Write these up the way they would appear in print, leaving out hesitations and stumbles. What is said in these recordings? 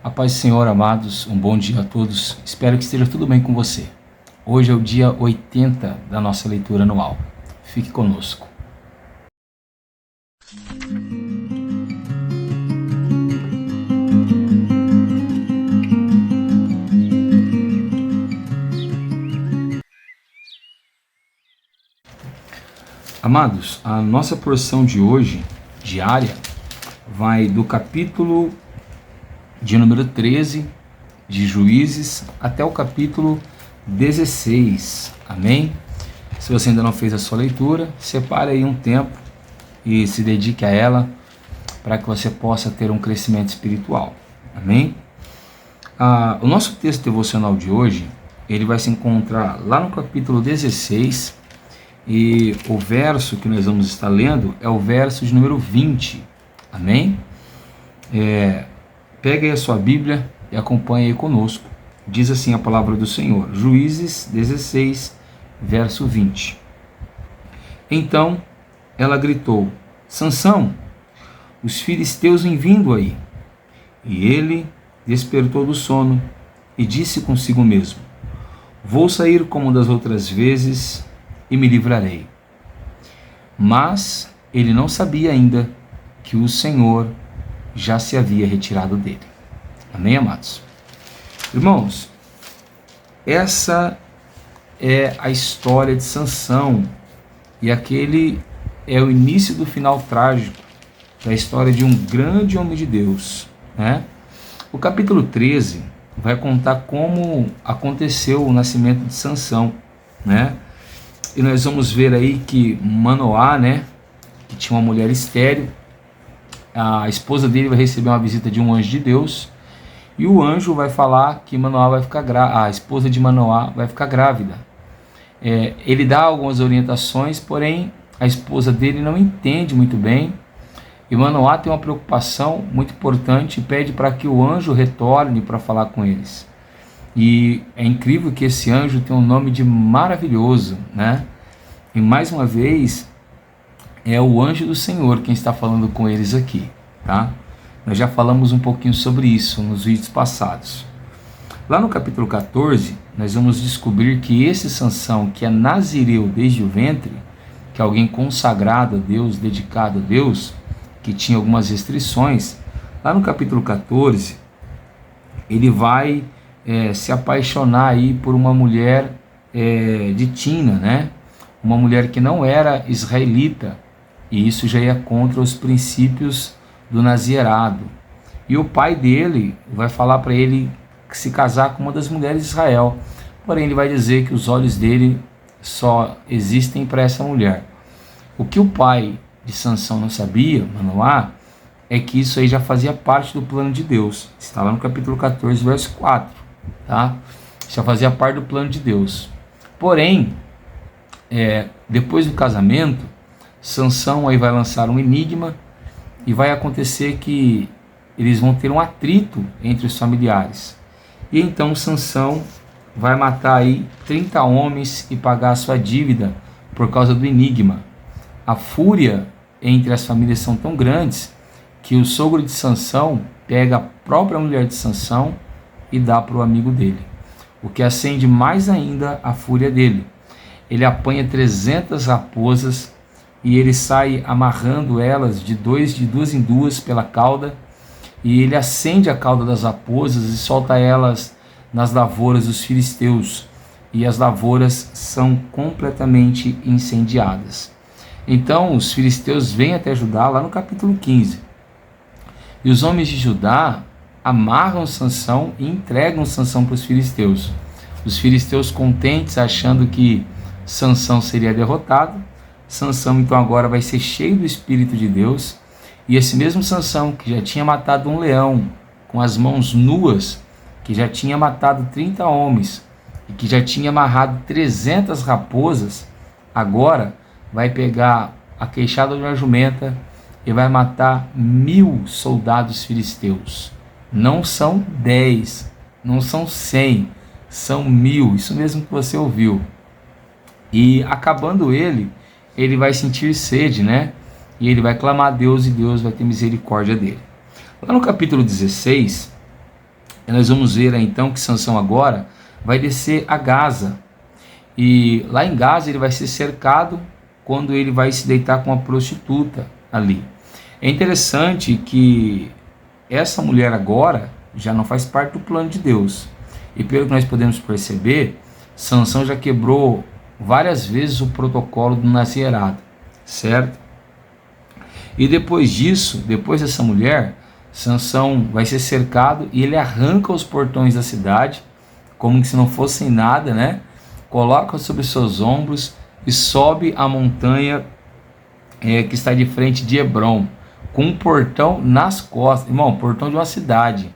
A paz do Senhor, amados, um bom dia a todos. Espero que esteja tudo bem com você. Hoje é o dia 80 da nossa leitura anual. Fique conosco. Amados, a nossa porção de hoje, diária, vai do capítulo de número 13 de Juízes até o capítulo 16, amém? Se você ainda não fez a sua leitura, separe aí um tempo e se dedique a ela para que você possa ter um crescimento espiritual, amém? O nosso texto devocional de hoje, ele vai se encontrar lá no capítulo 16 e o verso que nós vamos estar lendo é o verso de número 20, amém? Pegue aí a sua Bíblia e acompanhe aí conosco. Diz assim a palavra do Senhor, Juízes 16, verso 20. Então ela gritou, Sansão, os filisteus vêm vindo aí. E ele despertou do sono e disse consigo mesmo, vou sair como das outras vezes e me livrarei. Mas ele não sabia ainda que o Senhor já se havia retirado dele. Amém, amados? Irmãos, essa é a história de Sansão e aquele é o início do final trágico da história de um grande homem de Deus, né? O capítulo 13 vai contar como aconteceu o nascimento de Sansão, né? E nós vamos ver aí que Manoá, né, que tinha uma mulher estéril, a esposa dele vai receber uma visita de um anjo de Deus, e o anjo vai falar que Manoá vai ficar a esposa de Manoá vai ficar grávida. Ele dá algumas orientações, porém a esposa dele não entende muito bem, e Manoá tem uma preocupação muito importante e pede para que o anjo retorne para falar com eles. E é incrível que esse anjo tem um nome de maravilhoso, né? E mais uma vez, é o anjo do Senhor quem está falando com eles aqui, tá? Nós já falamos um pouquinho sobre isso nos vídeos passados. Lá no capítulo 14, nós vamos descobrir que esse Sansão, que é nazireu desde o ventre, que é alguém consagrado a Deus, dedicado a Deus, que tinha algumas restrições, lá no capítulo 14, ele vai se apaixonar aí por uma mulher de Tina, né? Uma mulher que não era israelita, e isso já ia contra os princípios do nazirado. E o pai dele vai falar para ele se casar com uma das mulheres de Israel, porém ele vai dizer que os olhos dele só existem para essa mulher. O que o pai de Sansão não sabia, Manoá, é que isso aí já fazia parte do plano de Deus. Está lá no capítulo 14, verso 4, tá? Já fazia parte do plano de Deus. Porém, depois do casamento, Sansão aí vai lançar um enigma e vai acontecer que eles vão ter um atrito entre os familiares. E então Sansão vai matar aí 30 homens e pagar a sua dívida por causa do enigma. A fúria entre as famílias são tão grandes que o sogro de Sansão pega a própria mulher de Sansão e dá para o amigo dele, o que acende mais ainda a fúria dele. Ele apanha 300 raposas e ele sai amarrando elas de duas em duas pela cauda, e ele acende a cauda das raposas e solta elas nas lavouras dos filisteus, e as lavouras são completamente incendiadas. Então os filisteus vêm até Judá, lá no capítulo 15, e os homens de Judá amarram Sansão e entregam Sansão para os filisteus. Os filisteus contentes, achando que Sansão seria derrotado, Sansão então agora vai ser cheio do Espírito de Deus, e esse mesmo Sansão que já tinha matado um leão com as mãos nuas, que já tinha matado 30 homens e que já tinha amarrado 300 raposas, agora vai pegar a queixada de uma jumenta e vai matar 1000 soldados filisteus. Não são 10, não são 100, são 1000, isso mesmo que você ouviu. E acabando ele vai sentir sede, né? E ele vai clamar a Deus e Deus vai ter misericórdia dele. Lá no capítulo 16, E nós vamos ver aí, então, que Sansão agora vai descer a Gaza. E lá em Gaza ele vai ser cercado quando ele vai se deitar com uma prostituta ali. É interessante que essa mulher agora já não faz parte do plano de Deus. E pelo que nós podemos perceber, Sansão já quebrou várias vezes o protocolo do nazirado, certo? E depois disso, depois dessa mulher, Sansão vai ser cercado e ele arranca os portões da cidade, como se não fossem nada, né? Coloca sobre seus ombros e sobe a montanha que está de frente de Hebrom, com um portão nas costas, irmão, portão de uma cidade.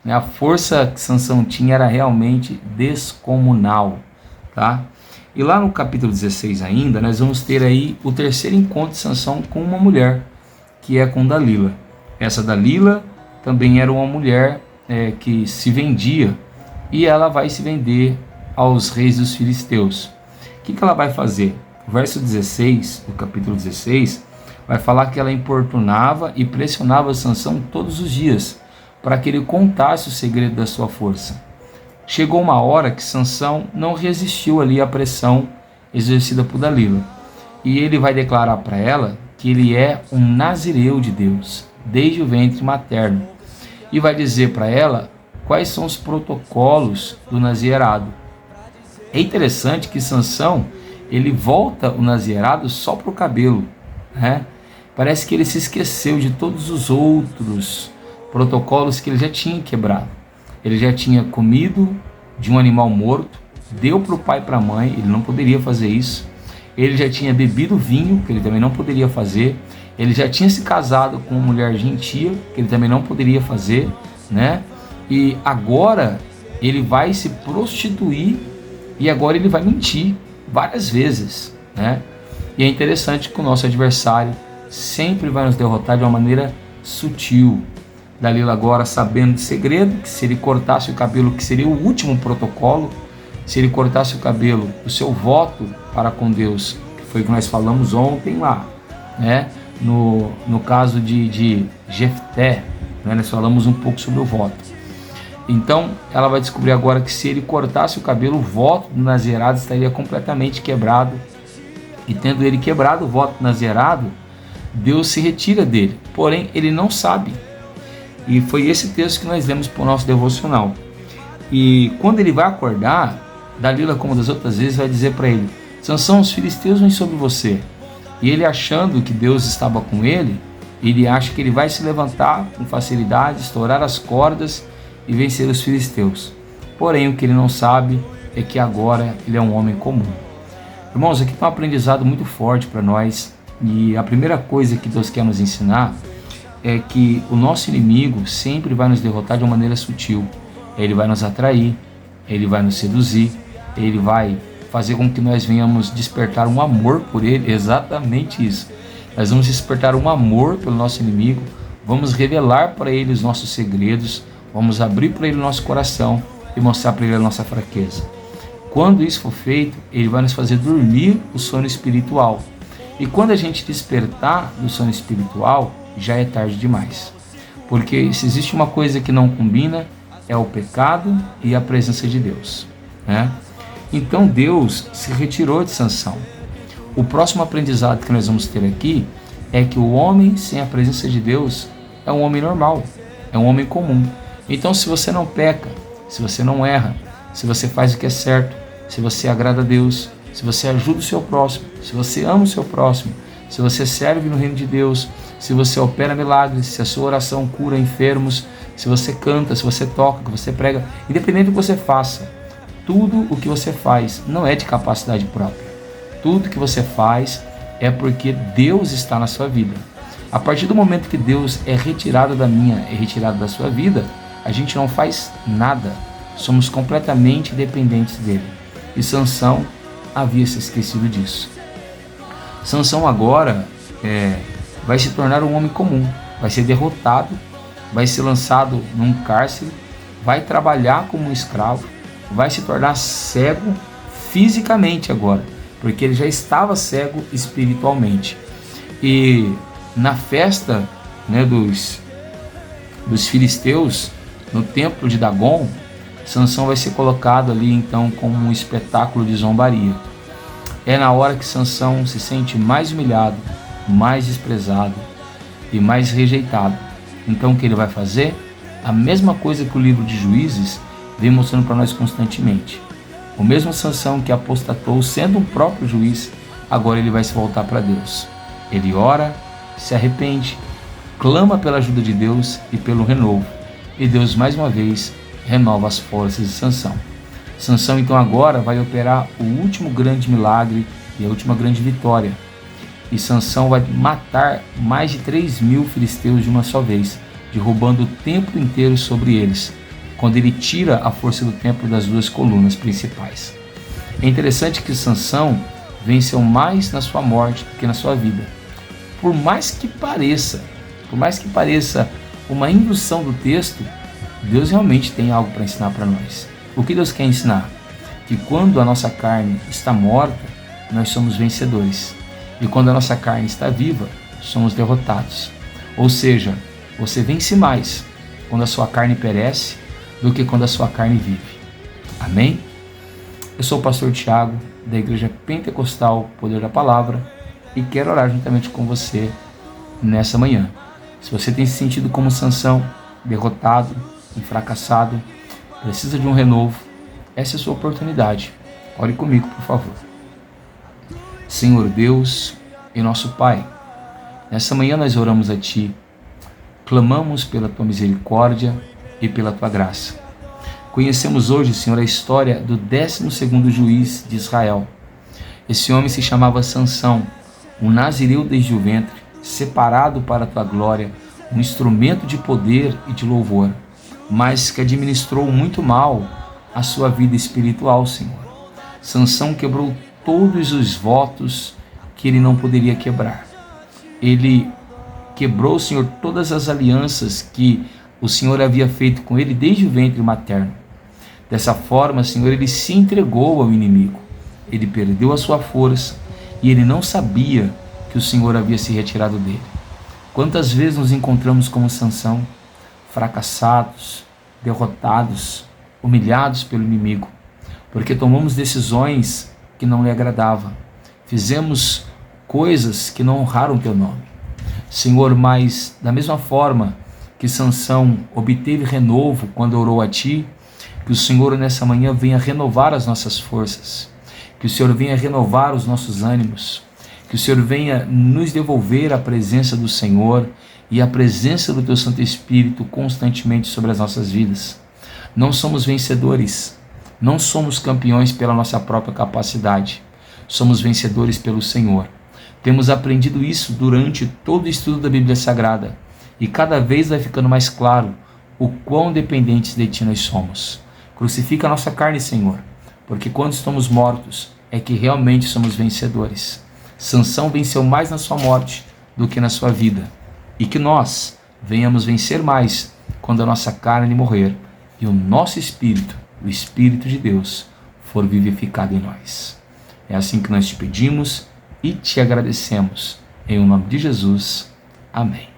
A força que Sansão tinha era realmente descomunal, tá? E lá no capítulo 16 ainda, nós vamos ter aí o terceiro encontro de Sansão com uma mulher, que é com Dalila. Essa Dalila também era uma mulher que se vendia, e ela vai se vender aos reis dos filisteus. O que ela vai fazer? O verso 16, do capítulo 16, vai falar que ela importunava e pressionava Sansão todos os dias, para que ele contasse o segredo da sua força. Chegou uma hora que Sansão não resistiu ali à pressão exercida por Dalila, e ele vai declarar para ela que ele é um nazireu de Deus, desde o ventre materno, e vai dizer para ela quais são os protocolos do nazirado. É interessante que Sansão, ele volta o nazirado só para o cabelo, né? Parece que ele se esqueceu de todos os outros protocolos que ele já tinha quebrado. Ele já tinha comido de um animal morto, deu para o pai e para a mãe, ele não poderia fazer isso. Ele já tinha bebido vinho, que ele também não poderia fazer. Ele já tinha se casado com uma mulher gentia, que ele também não poderia fazer, né? E agora ele vai se prostituir e agora ele vai mentir várias vezes, né? E é interessante que o nosso adversário sempre vai nos derrotar de uma maneira sutil. Dalila agora sabendo de segredo, que se ele cortasse o cabelo, que seria o último protocolo, se ele cortasse o cabelo, o seu voto para com Deus, que foi o que nós falamos ontem lá, né? No caso de Jefté, né? Nós falamos um pouco sobre o voto. Então ela vai descobrir agora que se ele cortasse o cabelo, o voto do nazirado estaria completamente quebrado, e tendo ele quebrado o voto do nazirado, Deus se retira dele, porém ele não sabe. E foi esse texto que nós lemos para o nosso devocional. E quando ele vai acordar, Dalila, como das outras vezes, vai dizer para ele: Sansão, os filisteus vêm sobre você. E ele, achando que Deus estava com ele, ele acha que ele vai se levantar com facilidade, estourar as cordas e vencer os filisteus. Porém, o que ele não sabe é que agora ele é um homem comum. Irmãos, aqui tem um aprendizado muito forte para nós. E a primeira coisa que Deus quer nos ensinar é que o nosso inimigo sempre vai nos derrotar de uma maneira sutil. Ele vai nos atrair, ele vai nos seduzir, ele vai fazer com que nós venhamos despertar um amor por ele, exatamente isso. Nós vamos despertar um amor pelo nosso inimigo, vamos revelar para ele os nossos segredos, vamos abrir para ele o nosso coração e mostrar para ele a nossa fraqueza. Quando isso for feito, ele vai nos fazer dormir o sono espiritual. E quando a gente despertar do sono espiritual, já é tarde demais. Porque se existe uma coisa que não combina, é o pecado e a presença de Deus, né? Então Deus se retirou de Sansão. O próximo aprendizado que nós vamos ter aqui é que o homem sem a presença de Deus é um homem normal, é um homem comum. Então, se você não peca, se você não erra, se você faz o que é certo, se você agrada a Deus, se você ajuda o seu próximo, se você ama o seu próximo, se você serve no reino de Deus, se você opera milagres, se a sua oração cura enfermos, se você canta, se você toca, que você prega, independente do que você faça, tudo o que você faz não é de capacidade própria. Tudo que você faz é porque Deus está na sua vida. A partir do momento que Deus é retirado da minha e retirado da sua vida, a gente não faz nada. Somos completamente dependentes dele. E Sansão havia se esquecido disso. Sansão agora vai se tornar um homem comum, vai ser derrotado, vai ser lançado num cárcere, vai trabalhar como um escravo, vai se tornar cego fisicamente agora, porque ele já estava cego espiritualmente. E na festa, né, dos filisteus, no templo de Dagon, Sansão vai ser colocado ali então como um espetáculo de zombaria. É na hora que Sansão se sente mais humilhado, mais desprezado e mais rejeitado. Então o que ele vai fazer? A mesma coisa que o livro de Juízes vem mostrando para nós constantemente. O mesmo Sansão que apostatou sendo um próprio juiz, agora ele vai se voltar para Deus. Ele ora, se arrepende, clama pela ajuda de Deus e pelo renovo. E Deus mais uma vez renova as forças de Sansão. Sansão então agora vai operar o último grande milagre e a última grande vitória. E Sansão vai matar mais de 3.000 filisteus de uma só vez, derrubando o templo inteiro sobre eles, quando ele tira a força do templo das duas colunas principais. É interessante que Sansão venceu mais na sua morte do que na sua vida. Por mais que pareça uma indução do texto, Deus realmente tem algo para ensinar para nós. O que Deus quer ensinar? Que quando a nossa carne está morta, nós somos vencedores. E quando a nossa carne está viva, somos derrotados. Ou seja, você vence mais quando a sua carne perece do que quando a sua carne vive. Amém? Eu sou o pastor Tiago, da Igreja Pentecostal Poder da Palavra, e quero orar juntamente com você nessa manhã. Se você tem se sentido como Sansão, derrotado e fracassado, precisa de um renovo, essa é a sua oportunidade. Ore comigo, por favor. Senhor Deus e nosso Pai, nessa manhã nós oramos a Ti, clamamos pela Tua misericórdia e pela Tua graça. Conhecemos hoje, Senhor, a história do 12º juiz de Israel. Esse homem se chamava Sansão, um nazireu desde o ventre, separado para a Tua glória, um instrumento de poder e de louvor, mas que administrou muito mal a sua vida espiritual, Senhor. Sansão quebrou todos os votos que ele não poderia quebrar. Ele quebrou, Senhor, todas as alianças que o Senhor havia feito com ele desde o ventre materno. Dessa forma, Senhor, ele se entregou ao inimigo. Ele perdeu a sua força e ele não sabia que o Senhor havia se retirado dele. Quantas vezes nos encontramos como Sansão, fracassados, derrotados, humilhados pelo inimigo, porque tomamos decisões que não lhe agradavam, fizemos coisas que não honraram teu nome. Senhor, mas da mesma forma que Sansão obteve renovo quando orou a Ti, que o Senhor nessa manhã venha renovar as nossas forças, que o Senhor venha renovar os nossos ânimos, que o Senhor venha nos devolver a presença do Senhor e a presença do Teu Santo Espírito constantemente sobre as nossas vidas. Não somos vencedores, não somos campeões pela nossa própria capacidade, somos vencedores pelo Senhor. Temos aprendido isso durante todo o estudo da Bíblia Sagrada e cada vez vai ficando mais claro o quão dependentes de Ti nós somos. Crucifica a nossa carne, Senhor, porque quando estamos mortos é que realmente somos vencedores. Sansão venceu mais na sua morte do que na sua vida, e que nós venhamos vencer mais quando a nossa carne morrer e o nosso espírito, o Espírito de Deus, for vivificado em nós. É assim que nós te pedimos e te agradecemos. Em o nome de Jesus. Amém.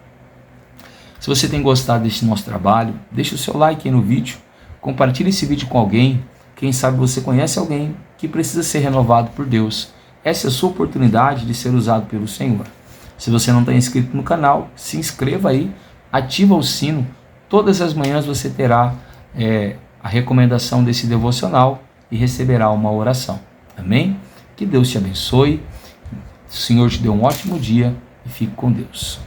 Se você tem gostado desse nosso trabalho, deixe o seu like aí no vídeo, compartilhe esse vídeo com alguém. Quem sabe você conhece alguém que precisa ser renovado por Deus. Essa é a sua oportunidade de ser usado pelo Senhor. Se você não está inscrito no canal, se inscreva aí, ativa o sino. Todas as manhãs você terá a recomendação desse devocional e receberá uma oração. Amém? Que Deus te abençoe. O Senhor te dê um ótimo dia e fique com Deus.